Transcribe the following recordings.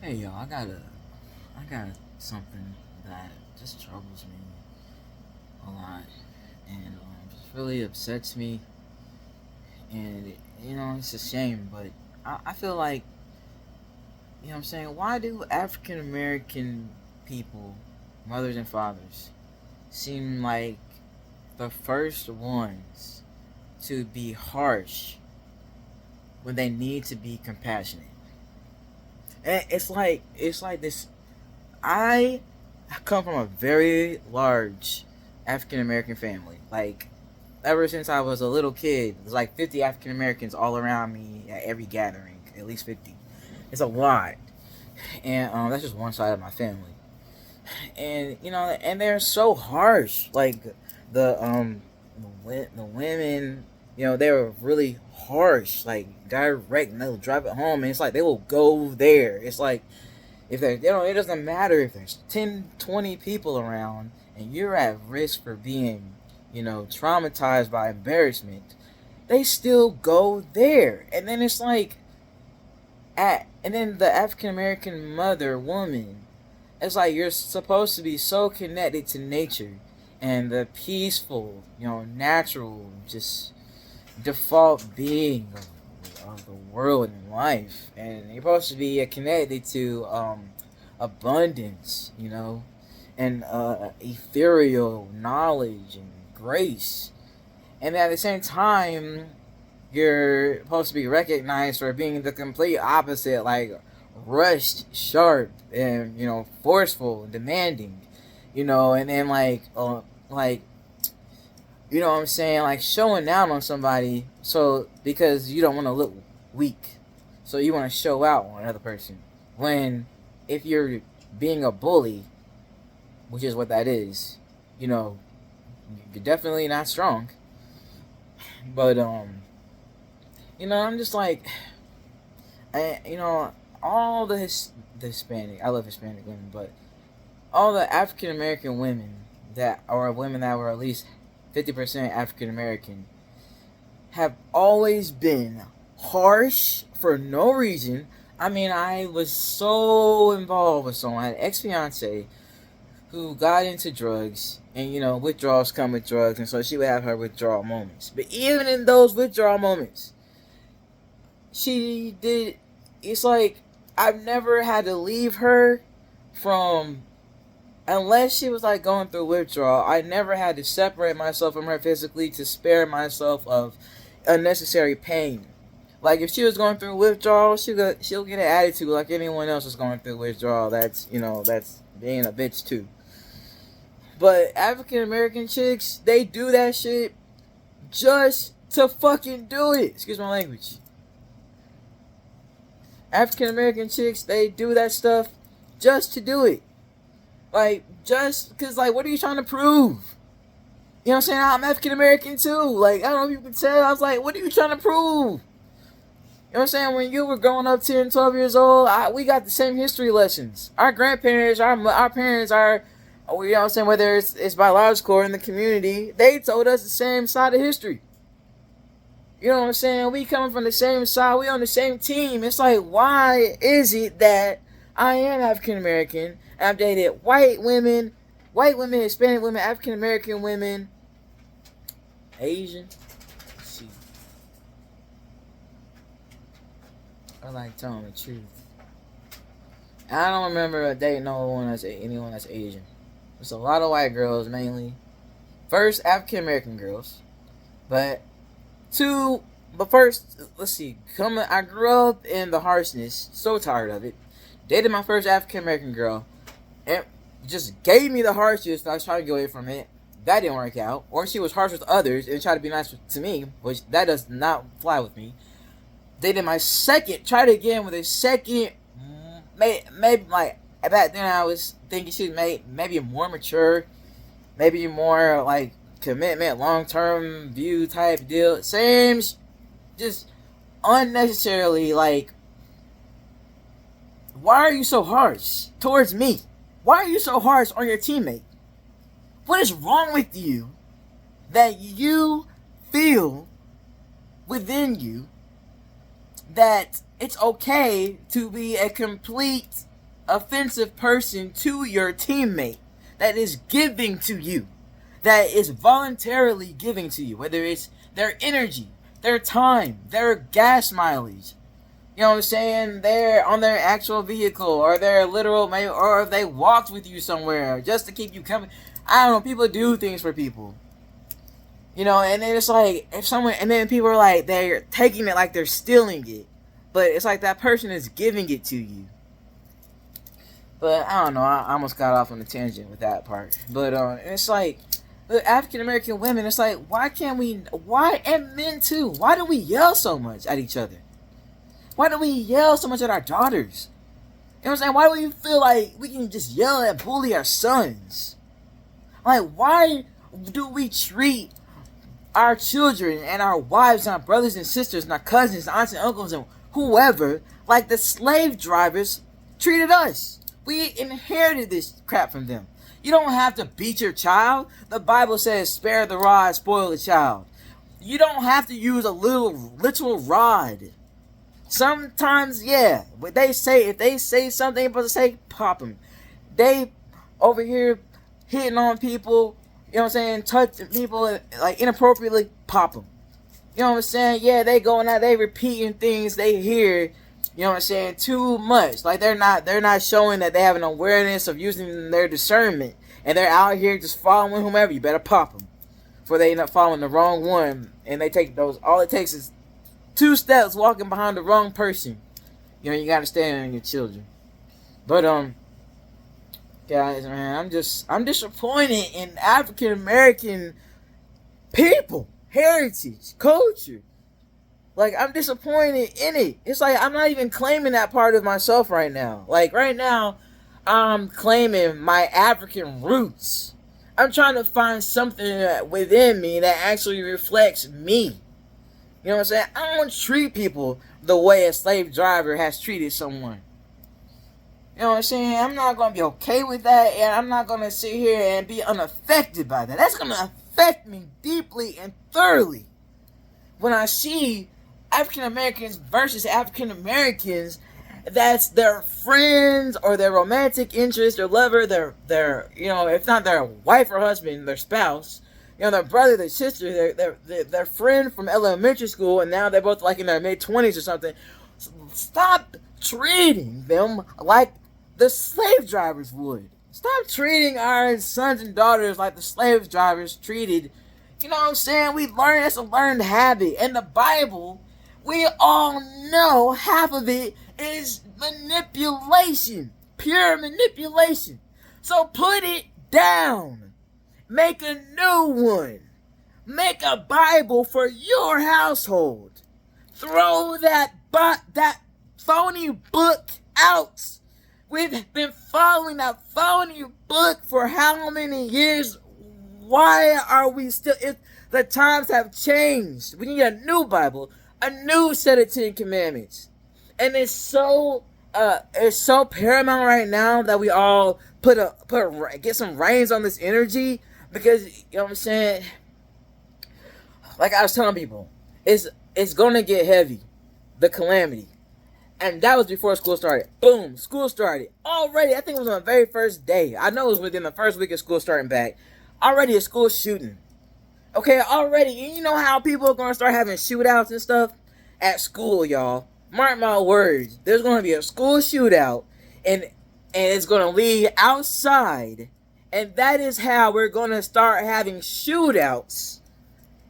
Hey y'all, I got something that just troubles me a lot, and just really upsets me, and it's a shame, but I feel like what I'm saying. Why do African American people, mothers and fathers, seem like the first ones to be harsh when they need to be compassionate? And it's like this. I come from a very large African American family. Like, ever since I was a little kid, there's like 50 African Americans all around me at every gathering. At least 50. It's a lot, and that's just one side of my family. And and they're so harsh. Like the women, they were really harsh. Like direct, and they'll drive it home, and it's like they will go there. It's like if there, it doesn't matter if there's 10, 20 people around and you're at risk for being, traumatized by embarrassment, they still go there. And then it's like, and then the African American woman, it's like you're supposed to be so connected to nature and the peaceful, natural, just default being of the world and life, and you're supposed to be connected to abundance, and ethereal knowledge and grace, and at the same time you're supposed to be recognized for being the complete opposite, like rushed, sharp, and forceful, demanding, and then like what I'm saying, like showing down on somebody, so because you don't want to look weak, so you want to show out on another person. When if you're being a bully, which is what that is, you're definitely not strong. But I'm just like, all the Hispanic, I love Hispanic women, but all the African American women that are women that were at least 50% African American have always been harsh for no reason. I mean, I was so involved with someone, I had an ex fiance who got into drugs, and withdrawals come with drugs, and so she would have her withdrawal moments. But even in those withdrawal moments, she did. It's like I've never had to leave her from, unless she was like going through withdrawal. I never had to separate myself from her physically to spare myself of unnecessary pain. Like if she was going through withdrawal, she'll get an attitude like anyone else is going through withdrawal. That's being a bitch too. But African American chicks, they do that shit just to fucking do it. Excuse my language. African American chicks, they do that stuff just to do it. Like, just because, like, what are you trying to prove? You know what I'm saying? I'm African American too. Like, I don't know if you can tell. I was like, what are you trying to prove? You know what I'm saying? When you were growing up 10, 12 years old, we got the same history lessons. Our grandparents, our parents, you know what I'm saying, whether it's biological or in the community, they told us the same side of history. You know what I'm saying? We coming from the same side. We on the same team. It's like, why is it that I am African American and I've dated white women, Hispanic women, African American women, Asian? Let's see. I like telling the truth. I don't remember dating anyone that's Asian. It's a lot of white girls mainly. First, African American girls, but first, let's see. I grew up in the harshness. So tired of it. Dated my first African American girl, and just gave me the harshness. I was trying to get away from it. That didn't work out. Or she was harsh with others and tried to be nice to me, which that does not fly with me. Dated my second. Tried again with a second. Maybe like back then I was thinking she was maybe more mature, maybe more like commitment, long term view type deal. Same, just unnecessarily like. Why are you so harsh towards me? Why are you so harsh on your teammate? What is wrong with you that you feel within you that it's okay to be a complete offensive person to your teammate that is giving to you, that is voluntarily giving to you, whether it's their energy, their time, their gas mileage, you know what I'm saying, they're on their actual vehicle, or their literal, or if they walked with you somewhere just to keep you coming. I don't know, people do things for people. You know, and then it's like, if someone, and then people are like, they're taking it like they're stealing it. But it's like that person is giving it to you. But I don't know, I almost got off on a tangent with that part. But it's like, the African American women, it's like, why can't we, why, and men too, why do we yell so much at each other? Why do we yell so much at our daughters? You know what I'm saying? Why do we feel like we can just yell and bully our sons? Like, why do we treat our children and our wives and our brothers and sisters and our cousins, aunts and uncles and whoever like the slave drivers treated us? We inherited this crap from them. You don't have to beat your child. The Bible says, spare the rod, spoil the child. You don't have to use a literal rod. Sometimes, yeah, but they say, if they say something they're supposed to say, pop them. They over here hitting on people, you know what I'm saying, touching people like inappropriately, pop them. You know what I'm saying? Yeah, they going out, they repeating things they hear, you know what I'm saying, too much. Like they're not showing that they have an awareness of using their discernment, and they're out here just following whomever. You better pop them, for they end up following the wrong one, and they take those. All it takes is 2 steps walking behind the wrong person. You know, you gotta stand on your children. But guys, man, I'm disappointed in African American people, heritage, culture. Like, I'm disappointed in it. It's like I'm not even claiming that part of myself right now. Like right now, I'm claiming my African roots. I'm trying to find something within me that actually reflects me. You know what I'm saying? I don't treat people the way a slave driver has treated someone. You know what I'm saying? I'm not going to be okay with that, and I'm not going to sit here and be unaffected by that. That's going to affect me deeply and thoroughly when I see African Americans versus African Americans. That's their friends or their romantic interest, their lover, their you know, if not their wife or husband, their spouse. You know, their brother, their sister, their friend from elementary school, and now they're both like in their mid-20s or something. Stop treating them like the slave drivers would. Stop treating our sons and daughters like the slave drivers treated. You know what I'm saying? We learn, it's a learned habit. And the Bible, we all know half of it is manipulation. Pure manipulation. So put it down. Make a new one. Make a Bible for your household. Throw that phony book out. We've been following that phony book for how many years? Why are we still? If the times have changed, we need a new Bible, a new set of 10 Commandments, and it's so paramount right now that we all get some reins on this energy. Because, you know what I'm saying, like I was telling people, it's going to get heavy, the calamity. And that was before school started. Boom, school started. Already, I think it was on the very first day. I know it was within the first week of school starting back. Already a school shooting. Okay, already, you know how people are going to start having shootouts and stuff at school, y'all. Mark my words, there's going to be a school shootout, and it's going to lead outside. And that is how we're going to start having shootouts.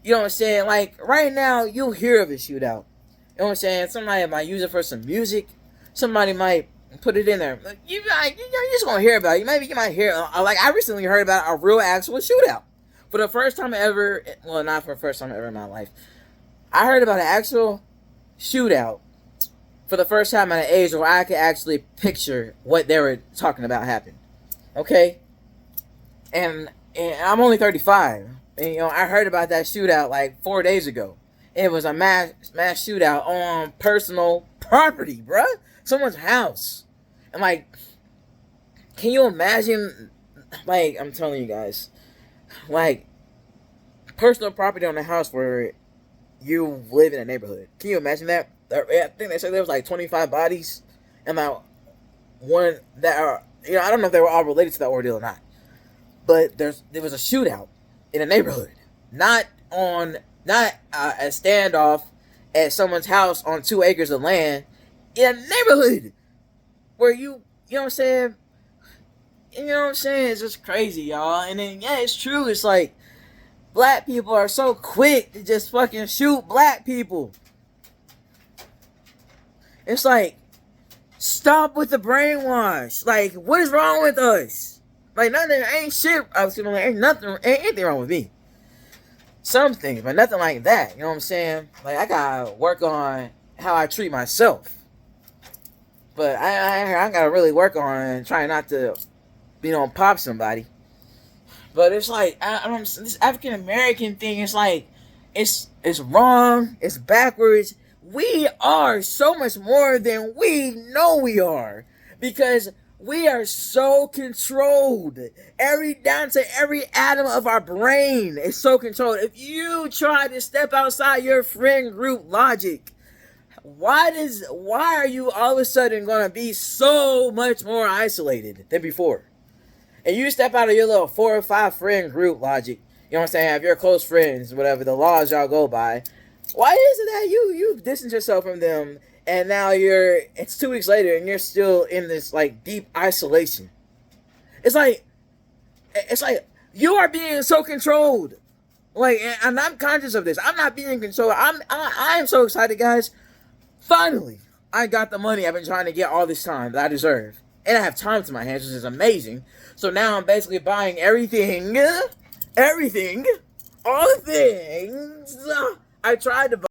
You know what I'm saying? Like, right now, you'll hear of a shootout. You know what I'm saying? Somebody might use it for some music. Somebody might put it in there. You're just going to hear about it. Maybe you might hear, like, I recently heard about a real actual shootout. For the first time ever, well, not for the first time ever in my life. I heard about an actual shootout for the first time at an age where I could actually picture what they were talking about happened. Okay? And I'm only 35. And, you know, I heard about that shootout like 4 days ago. It was a mass shootout on personal property, bruh. Someone's house. And, like, can you imagine, like, I'm telling you guys, like, personal property on the house where you live in a neighborhood. Can you imagine that? I think they said there was like 25 bodies. And, like, one that are, I don't know if they were all related to that ordeal or not, but there was a shootout in a neighborhood, not a standoff at someone's house on 2 acres of land, in a neighborhood where you know what I'm saying. You know what I'm saying? It's just crazy, y'all. And then yeah, it's true. It's like black people are so quick to just fucking shoot black people. It's like, stop with the brainwash. Like, what is wrong with us? Like, nothing, ain't shit. I was like, ain't anything wrong with me. Some things, but nothing like that. You know what I'm saying? Like, I gotta work on how I treat myself. But I gotta really work on trying not to, pop somebody. But it's like, I don't. This African American thing is like, it's wrong. It's backwards. We are so much more than we know we are, because we are so controlled. Down to every atom of our brain is so controlled. If you try to step outside your friend group logic, why are you all of a sudden gonna be so much more isolated than before? And you step out of your little 4 or 5 friend group logic, you know what I'm saying? Have your close friends, whatever the laws y'all go by. Why is it that you've distanced yourself from them, and now it's 2 weeks later and you're still in this like deep isolation? It's like you are being so controlled. Like, and I'm conscious of this. I'm not being controlled. I am so excited, guys. Finally, I got the money I've been trying to get all this time that I deserve. And I have time to my hands, which is amazing. So now I'm basically buying everything, all the things I tried to buy.